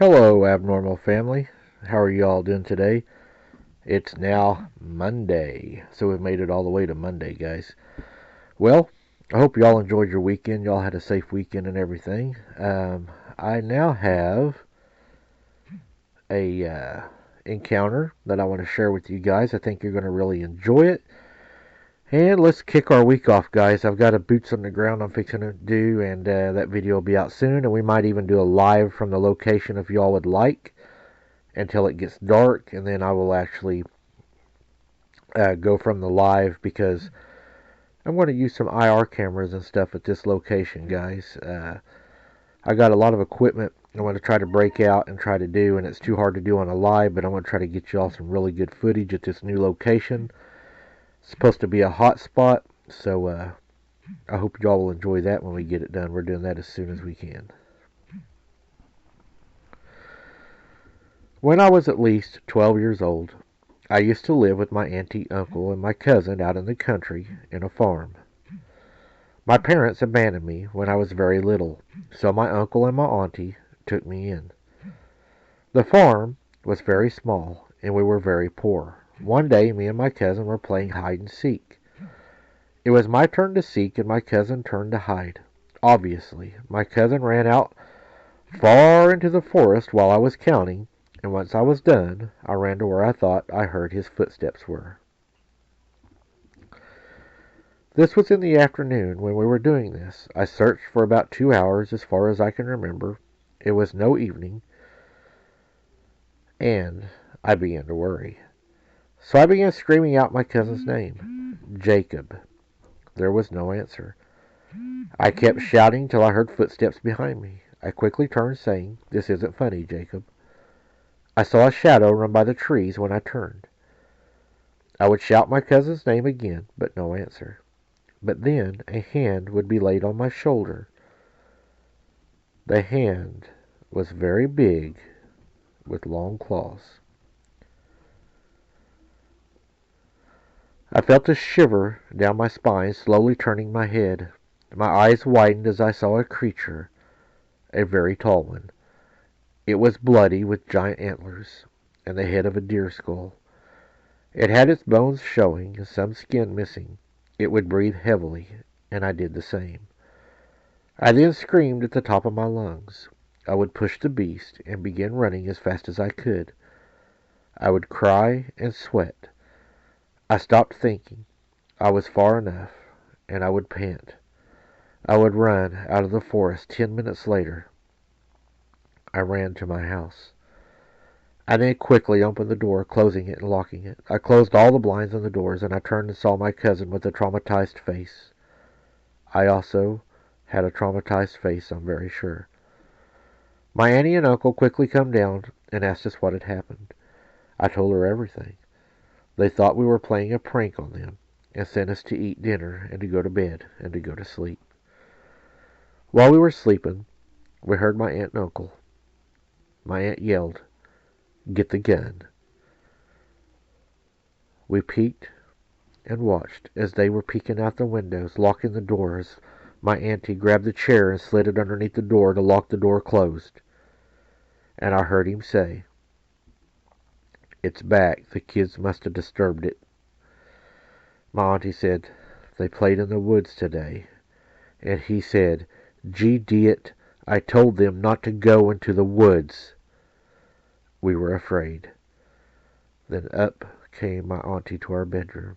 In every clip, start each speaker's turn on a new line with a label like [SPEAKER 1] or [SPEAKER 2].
[SPEAKER 1] Hello, abnormal family. How are you all doing today? It's now Monday, so we've made it all the way to Monday, guys. Well, I hope you all enjoyed your weekend. Y'all had a safe weekend and everything. I now have a encounter that I want to share with you guys. I think you're going to really enjoy it. And let's kick our week off, guys. I've got a boots on the ground I'm fixing to do, and that video will be out soon. And we might even do a live from the location if y'all would like, until it gets dark, and then I will actually go from the live, because I'm going to use some IR cameras and stuff at this location, guys. I got a lot of equipment I want to try to break out and try to do, and it's too hard to do on a live, but I'm going to try to get you all some really good footage at this new location. It's supposed to be a hot spot, so I hope you all will enjoy that when we get it done. We're doing that as soon as we can. When I was at least 12 years old, I used to live with my auntie, uncle, and my cousin out in the country in a farm. My parents abandoned me when I was very little, so my uncle and my auntie took me in. The farm was very small, and we were very poor. One day, me and my cousin were playing hide and seek. It was my turn to seek, and my cousin turned to hide. Obviously, my cousin ran out far into the forest while I was counting, and once I was done, I ran to where I thought I heard his footsteps were. This was in the afternoon when we were doing this. I searched for about 2 hours as far as I can remember. It was no evening, and I began to worry. So I began screaming out my cousin's name, Jacob. There was no answer. I kept shouting till I heard footsteps behind me. I quickly turned, saying, "This isn't funny, Jacob." I saw a shadow run by the trees when I turned. I would shout my cousin's name again, but no answer. But then a hand would be laid on my shoulder. The hand was very big, with long claws. I felt a shiver down my spine, slowly turning my head. My eyes widened as I saw a creature, a very tall one. It was bloody, with giant antlers, and the head of a deer skull. It had its bones showing, and some skin missing. It would breathe heavily, and I did the same. I then screamed at the top of my lungs. I would push the beast, and begin running as fast as I could. I would cry and sweat. I stopped thinking. I was far enough, and I would pant. I would run out of the forest. 10 minutes later, I ran to my house. I then quickly opened the door, closing it and locking it. I closed all the blinds on the doors, and I turned and saw my cousin with a traumatized face. I also had a traumatized face, I'm very sure. My auntie and uncle quickly come down and asked us what had happened. I told her everything. They thought we were playing a prank on them, and sent us to eat dinner and to go to bed and to go to sleep. While we were sleeping, we heard my aunt and uncle. My aunt yelled, "Get the gun." We peeked and watched as they were peeking out the windows, locking the doors. My auntie grabbed the chair and slid it underneath the door to lock the door closed. And I heard him say, "It's back. The kids must have disturbed it." My auntie said, "They played in the woods today." And he said, "Gee, Diet, I told them not to go into the woods." We were afraid. Then up came my auntie to our bedroom.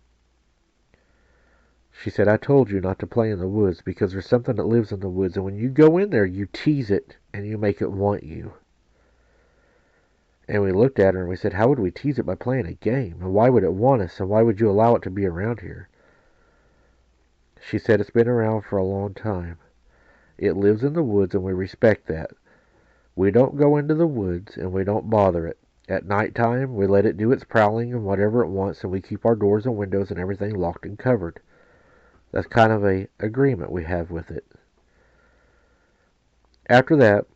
[SPEAKER 1] She said, "I told you not to play in the woods because there's something that lives in the woods, and when you go in there, you tease it and you make it want you." And we looked at her and we said, "How would we tease it by playing a game? And why would it want us? And why would you allow it to be around here?" She said, "It's been around for a long time. It lives in the woods, and we respect that. We don't go into the woods, and we don't bother it. At night time, we let it do its prowling and whatever it wants, and we keep our doors and windows and everything locked and covered. That's kind of a agreement we have with it." After that,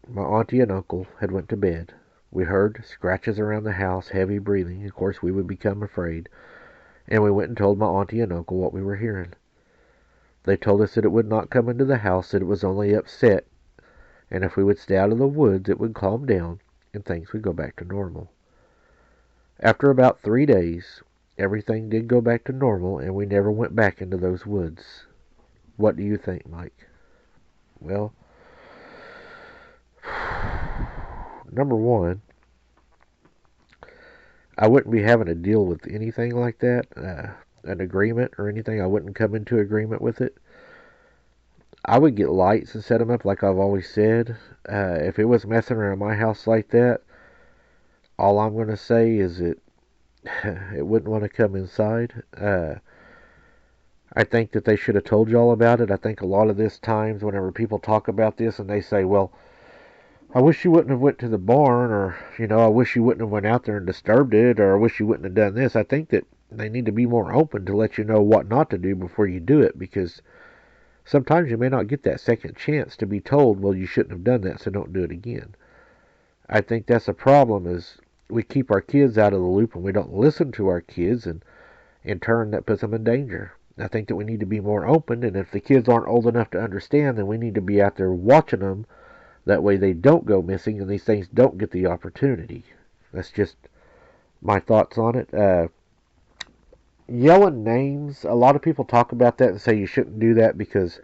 [SPEAKER 1] my auntie and uncle had went to bed. We heard scratches around the house, heavy breathing. Of course, we would become afraid, and we went and told my auntie and uncle what we were hearing. They told us that it would not come into the house, that it was only upset, and if we would stay out of the woods, it would calm down and things would go back to normal. After about 3 days, everything did go back to normal, and we never went back into those woods. What do you think, Mike? Well, number one, I wouldn't be having to deal with anything like that, an agreement or anything. I wouldn't come into agreement with it. I would get lights and set them up like I've always said. If it was messing around my house like that, all I'm going to say is it wouldn't want to come inside. I think that they should have told y'all about it. I think a lot of this times whenever people talk about this and they say, well, I wish you wouldn't have went to the barn, or, I wish you wouldn't have went out there and disturbed it, or I wish you wouldn't have done this. I think that they need to be more open to let you know what not to do before you do it, because sometimes you may not get that second chance to be told, well, you shouldn't have done that, so don't do it again. I think that's a problem, is we keep our kids out of the loop and we don't listen to our kids, and in turn that puts them in danger. I think that we need to be more open, and if the kids aren't old enough to understand, then we need to be out there watching them. That way they don't go missing and these things don't get the opportunity. That's just my thoughts on it. Yelling names, a lot of people talk about that and say you shouldn't do that because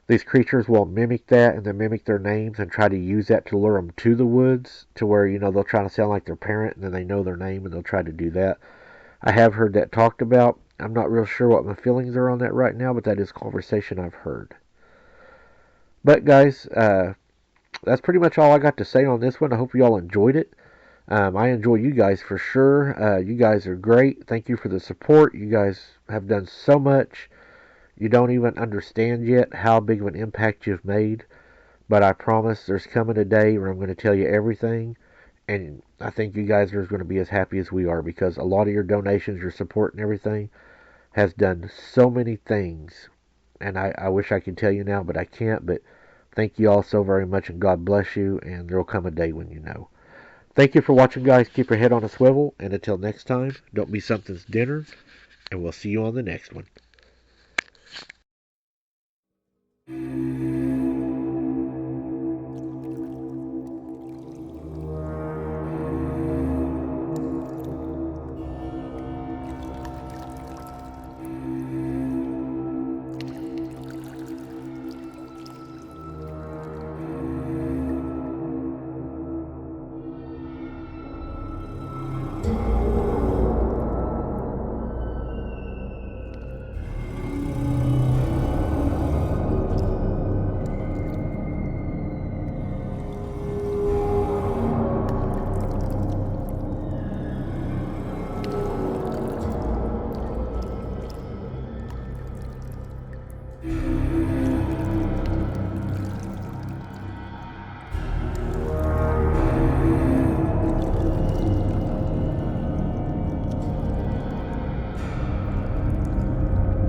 [SPEAKER 1] these creatures will mimic that and then mimic their names and try to use that to lure them to the woods, to where, they'll try to sound like their parent and then they know their name and they'll try to do that. I have heard that talked about. I'm not real sure what my feelings are on that right now, but that is conversation I've heard. But guys, that's pretty much all I got to say on this one. I hope you all enjoyed it. I enjoy you guys for sure. You guys are great. Thank you for the support. You guys have done so much. You don't even understand yet how big of an impact you've made. But I promise there's coming a day where I'm going to tell you everything. And I think you guys are going to be as happy as we are, because a lot of your donations, your support and everything has done so many things. And I wish I could tell you now, but I can't. But thank you all so very much, and God bless you. And there will come a day when you know. Thank you for watching, guys. Keep your head on a swivel. And until next time, don't be something's dinner. And we'll see you on the next one.